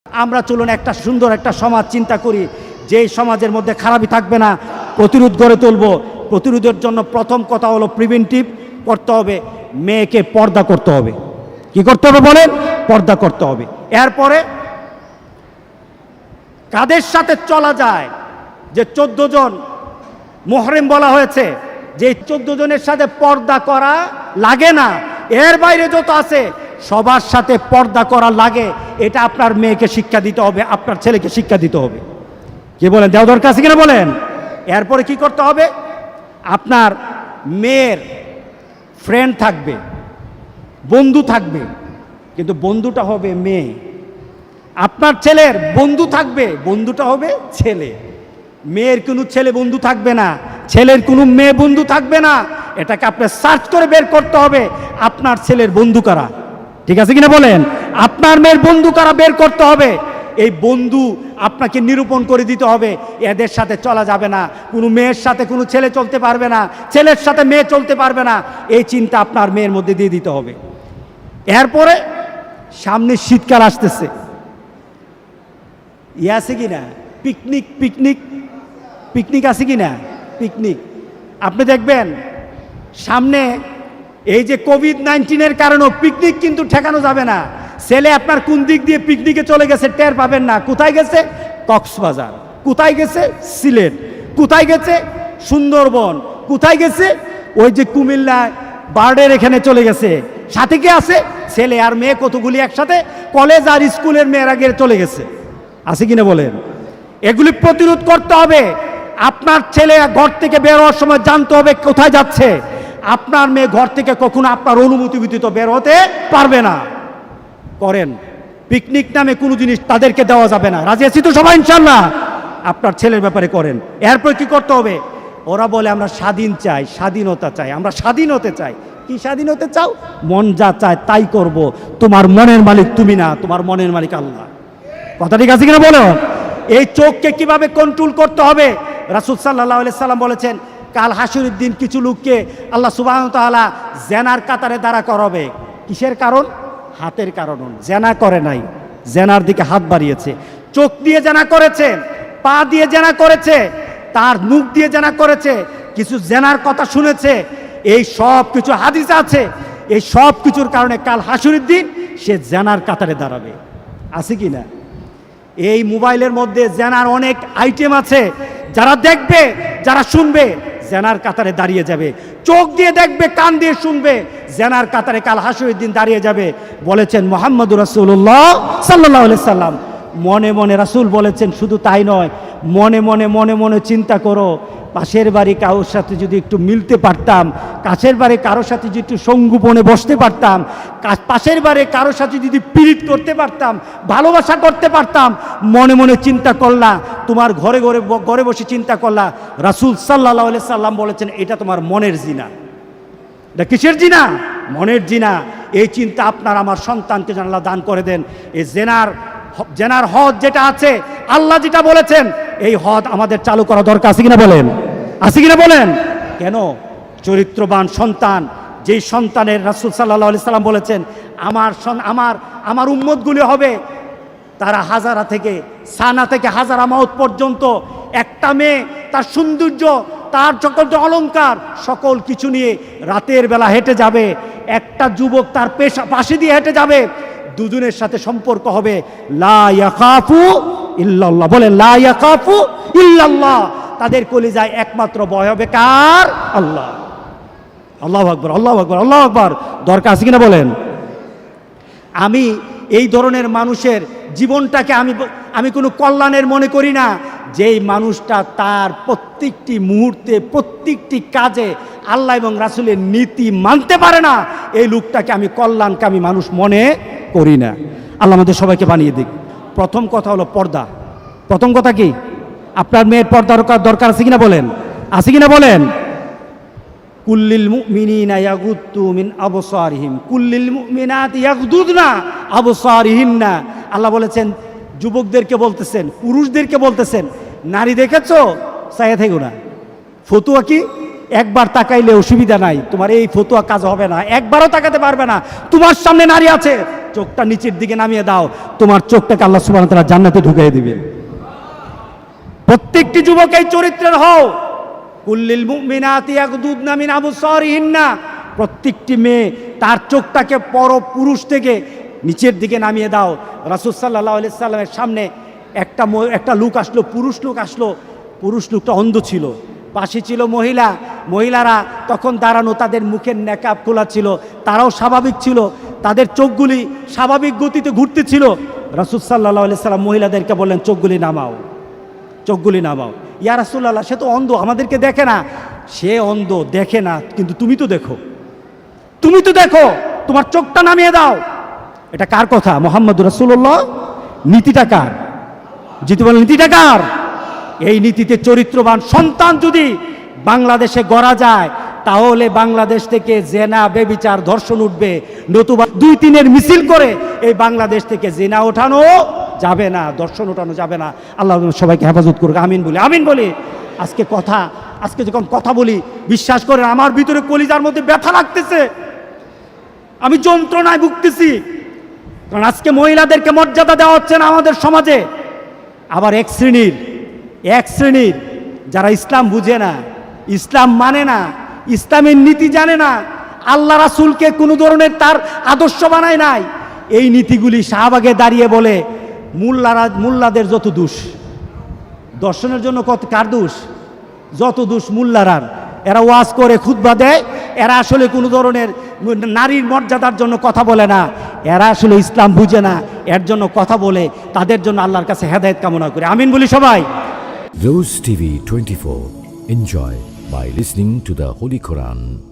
আমরা চলুন একটা সুন্দর একটা সমাজ চিন্তা করি, যেই সমাজের মধ্যে খারাপই থাকবে না, প্রতিরোধ গড়ে তুলব। প্রতিরোধের জন্য প্রথম কথা হলো প্রিভেন্টিভ করতে হবে, মেয়েকে পর্দা করতে হবে। কি করতে হবে বলেন? পর্দা করতে হবে। এরপরে কাদের সাথে চলা যায়, যে 14 জন মুহরিম বলা হয়েছে, যে 14 জনের সাথে পর্দা করা লাগে না, এর বাইরে যত আছে সবার সাথে পর্দা করা লাগে। এটা আপনার মেয়েকে শিক্ষা দিতে হবে, আপনার ছেলেকে শিক্ষা দিতে হবে। কি বলেন? দেওয়া দরকার আছে কিনা বলেন? এরপরে কি করতে হবে? আপনার মেয়ের ফ্রেন্ড থাকবে, বন্ধু থাকবে, কিন্তু বন্ধুটা হবে মেয়ে। আপনার ছেলের বন্ধু থাকবে, বন্ধুটা হবে ছেলে। মেয়ের কোনো ছেলে বন্ধু থাকবে না, ছেলের কোনো মেয়ে বন্ধু থাকবে না। এটাকে আপনার সার্চ করে বের করতে হবে আপনার ছেলের বন্ধু কারা। ঠিক আছে কিনা বলেন? আপনার মেয়ের বন্ধু কারা বের করতে হবে। এই বন্ধু আপনাকে নিরূপণ করে দিতে হবে, এদের সাথে চলা যাবে না, কোনো মেয়ের সাথে কোনো ছেলে চলতে পারবে না, ছেলের সাথে মেয়ে চলতে পারবে না। এই চিন্তা আপনার মেয়ের মধ্যে দিয়ে দিতে হবে। এরপরে সামনে শীতকাল আসতেছে, আছে কি না পিকনিক, পিকনিক পিকনিক আছে কি না? পিকনিক আপনি দেখবেন সামনে এই যে কোভিড-19 কারণেও পিকনিক কিন্তু ঠেকানো যাবে না। ছেলে আপনার কোন দিক দিয়ে পিকনিকে চলে গেছে টের পাবেন না। কোথায় গেছে? কক্সবাজার। কোথায় গেছে? সিলেট। কোথায় গেছে? সুন্দরবন। কোথায় গেছে? ওই যে কুমিল্লায় বার্ডের এখানে চলে গেছে। সাথে কে আছে? ছেলে আর মেয়ে, কতগুলি একসাথে কলেজ আর স্কুলের মেয়েরা গিয়ে চলে গেছে। আছে কিনা বলেন? এগুলি প্রতিরোধ করতে হবে। আপনার ছেলে ঘর থেকে বের হওয়ার সময় জানতে হবে কোথায় যাচ্ছে। আপনার মেয়ে ঘর থেকে কখনো আপনার অনুমতি ব্যতীত বের হতে পারবে না। করেন পিকনিক নামে কোনো জিনিস তাদেরকে দেওয়া যাবে না। রাজি আছি তো সবাই ইনশাআল্লাহ? আপনার ছেলের ব্যাপারে করেন। এরপর কি করতে হবে? ওরা বলে আমরা স্বাধীন চাই, স্বাধীনতা চাই, আমরা স্বাধীন হতে চাই। কি স্বাধীন হতে চাও? মন যা চায় তাই করব। তোমার মনের মালিক তুমি না, তোমার মনের মালিক আল্লাহ। কথা ঠিক আছে কিনা বলো? এই চোখকে কিভাবে কন্ট্রোল করতে হবে? রাসূল সাল্লাল্লাহু আলাইহি সাল্লাম বলেছেন, কাল হাসুরের দিন কিছু লোককে আল্লাহ সুবহানাহু ওয়া তাআলা জেনার কাতারে দাঁড়া করাবে। কিসের কারণ? হাতের কারণ। জেনা করে নাই, জেনার দিকে হাত বাড়িয়েছে। চোখ দিয়ে জেনা করেছে, পা দিয়ে জেনা করেছে, তার মুখ দিয়ে জেনা করেছে, কিছু জেনার কথা শুনেছে। এই সব কিছু হাদিস আছে। এই সব কিছুর কারণে কাল হাসুরের দিন সে জেনার কাতারে দাঁড়াবে। আছে কি না? এই মোবাইলের মধ্যে জেনার অনেক আইটেম আছে। যারা দেখবে, যারা শুনবে, জেনার কাতারে দাঁড়িয়ে যাবে। চোখ দিয়ে দেখবে, কান দিয়ে শুনবে, জেনার কাতারে কাল হাসুরের দিন দাঁড়িয়ে যাবে। বলেছেন মুহাম্মদুর রাসূলুল্লাহ সাল্লাল্লাহু আলাইহি সাল্লাম। মনে মনে রাসূল বলেছেন, শুধু তাই নয়, মনে মনে মনে মনে চিন্তা করো, পাশের বাড়ি কারোর সাথে যদি একটু মিলতে পারতাম, কাছের বাড়ি কারোর সাথে যদি একটু সঙ্গোপনে বসতে পারতাম, পাশের বাড়ি কারোর সাথে যদি পীড়িত করতে পারতাম, ভালোবাসা করতে পারতাম, মনে মনে চিন্তা করলা, তোমার ঘরে ঘরে ঘরে বসে চিন্তা করলা। রাসূল সাল্লাল্লাহু আলাইহি সাল্লাম বলেছেন, এটা তোমার মনের জিনা। এটা কিসের জিনা? মনের জিনা। এই চিন্তা আপনার আমার সন্তানকে যেন আল্লাহ দান করে দেন। এই জেনার হদ যেটা আছে, আল্লাহ যেটা বলেছেন, এই হদ আমাদের চালু করা দরকার। আছে কিনা বলেন? আছে কিনা বলেন? কেন? চরিত্রবান সন্তান, যেই সন্তানের রাসূল সাল্লাল্লাহু আলাইহি সাল্লাম বলেছেন, আমার উম্মতগুলি হবে তারা হাজারা থেকে সানা থেকে হাজারা মাউত পর্যন্ত একটা মেয়ে তার সৌন্দর্য, তার সকল অলংকার, সকল কিছু নিয়ে রাতের বেলা হেঁটে যাবে। একটা যুবক তার পাশে দিয়ে হেঁটে যাবে, দুজনের সাথে সম্পর্ক হবে। লা ইয়াখাফু ইল্লাল্লাহ। বলে লা ইয়াখাফু ইল্লাল্লাহ। তাদের কলিজায় একমাত্র ভয় হবে কার? আল্লাহ। আল্লাহু আকবার, আল্লাহু আকবার, আল্লাহু আকবার। দরকার আছে কিনা বলেন? আমি এই ধরনের মানুষের জীবনটাকে আমি কোনো কল্যাণের মনে করি না। যেই মানুষটা তার প্রত্যেকটি মুহূর্তে, প্রত্যেকটি কাজে আল্লাহ এবং রাসূলের নীতি মানতে পারে না, এই লোকটাকে আমি কল্যাণকামী মানুষ মনে করি না। আল্লাহ আমাদের সবাইকে বানিয়ে দিক। প্রথম কথা হলো পর্দা। প্রথম কথা কি? আপনার মেয়ের পর্দা দরকার আছে কিনা বলেন? আছে কিনা বলেন? কুল্লিল মুমিনিনা ইয়াগুদ্দু মিন আবসারিহিম কুল্লিল মুমিনাতি ইয়াগুদুনা আবসারিহিন্না। আল্লাহ বলেছেন, যুবকদেরকে বলতেছেন, পুরুষদেরকে বলতেছেন, নারী দেখেছো? চাইয়া থেকো না। ফতুয়া কি? একবার তাকাইলে অসুবিধা নাই, তোমার এই ফতুয়া কাজ হবে না, একবারও তাকাতে পারবে না। তোমার সামনে নারী আছে, চোখটা নিচের দিকে নামিয়ে দাও, তোমার চোখটাকে আল্লাহ সুবহানাহু ওয়া তাআলা জান্নাতে ঢুকিয়ে দিবেন। প্রত্যেকটি যুবক এই চরিত্রের হও। কুল্লিল মুমিনাতি ইয়াগদুদনা মিন আবসারিহিন্না, প্রত্যেকটি মেয়ে তার চোখটাকে পর পুরুষ থেকে নিচের দিকে নামিয়ে দাও। রাসূল সাল্লাল্লাহু আলাইহি সাল্লামের সামনে একটা লোক আসলো, পুরুষ লোক আসলো। পুরুষ লোকটা অন্ধ ছিল, পাশে ছিল মহিলারা তখন দাঁড়ানো, তাদের মুখের নেকাব খোলা ছিল, তারাও স্বাভাবিক ছিল, তাদের চোখগুলি স্বাভাবিক গতিতে ঘুরতেছিল। রাসূল সাল্লাল্লাহু আলাইহি সাল্লাম মহিলাদেরকে বললেন, চোখগুলি নামাও, চোখগুলি নামাও। ইয়া রাসূলুল্লাহ, সে তো অন্ধ, আমাদেরকে দেখে না। সে অন্ধ, দেখে না, কিন্তু তুমি তো দেখো, তুমি তো দেখো, তোমার চোখটা নামিয়ে দাও। এটা কার কথা? মুহাম্মদুর রাসূলুল্লাহ। নীতিটা কার? যদি বলেন নীতিটা কার? এই নীতিতে চরিত্রবান সন্তান যদি বাংলাদেশে গড়া যায়, তাহলে বাংলাদেশ থেকে জেনা, বেবিচার, ধর্ষণ উঠবে। নতুবা 2-3-এর মিছিল করে এই বাংলাদেশ থেকে জেনা ওঠানো যাবে না, ধর্ষণ ওঠানো যাবে না। আল্লাহ সবাইকে হেফাজত করুক, আমিন বলি, আমিন বলি। আজকে যখন কথা বলি, বিশ্বাস করেন আমার ভিতরে কলিজার মধ্যে ব্যথা লাগতেছে, আমি যন্ত্রণায় ভুগতেছি। কারণ আজকে মহিলাদেরকে মর্যাদা দেওয়া হচ্ছে না আমাদের সমাজে। আবার এক শ্রেণীর যারা ইসলাম বুঝে না, ইসলাম মানে না, ইসলামের নীতি জানে না, আল্লাহ রাসূলকে কোনো ধরনের তার আদর্শ বানায় নাই, এই নীতিগুলি শাহবাগে দাঁড়িয়ে বলে মোল্লাদের যত দোষ, দর্শনের জন্য কার দোষ? যত দোষ মোল্লারার। এরা ওয়াজ করে, খুতবা দেয়, এরা আসলে কোনো ধরনের নারীর মর্যাদার জন্য কথা বলে না, এরা আসলে ইসলাম বুঝে না, এর জন্য কথা বলে। তাদের জন্য আল্লাহর কাছে হেদায়েত কামনা করি, আমিন বলি সবাই। Rose TV 24. Enjoy by listening to the Holy Quran.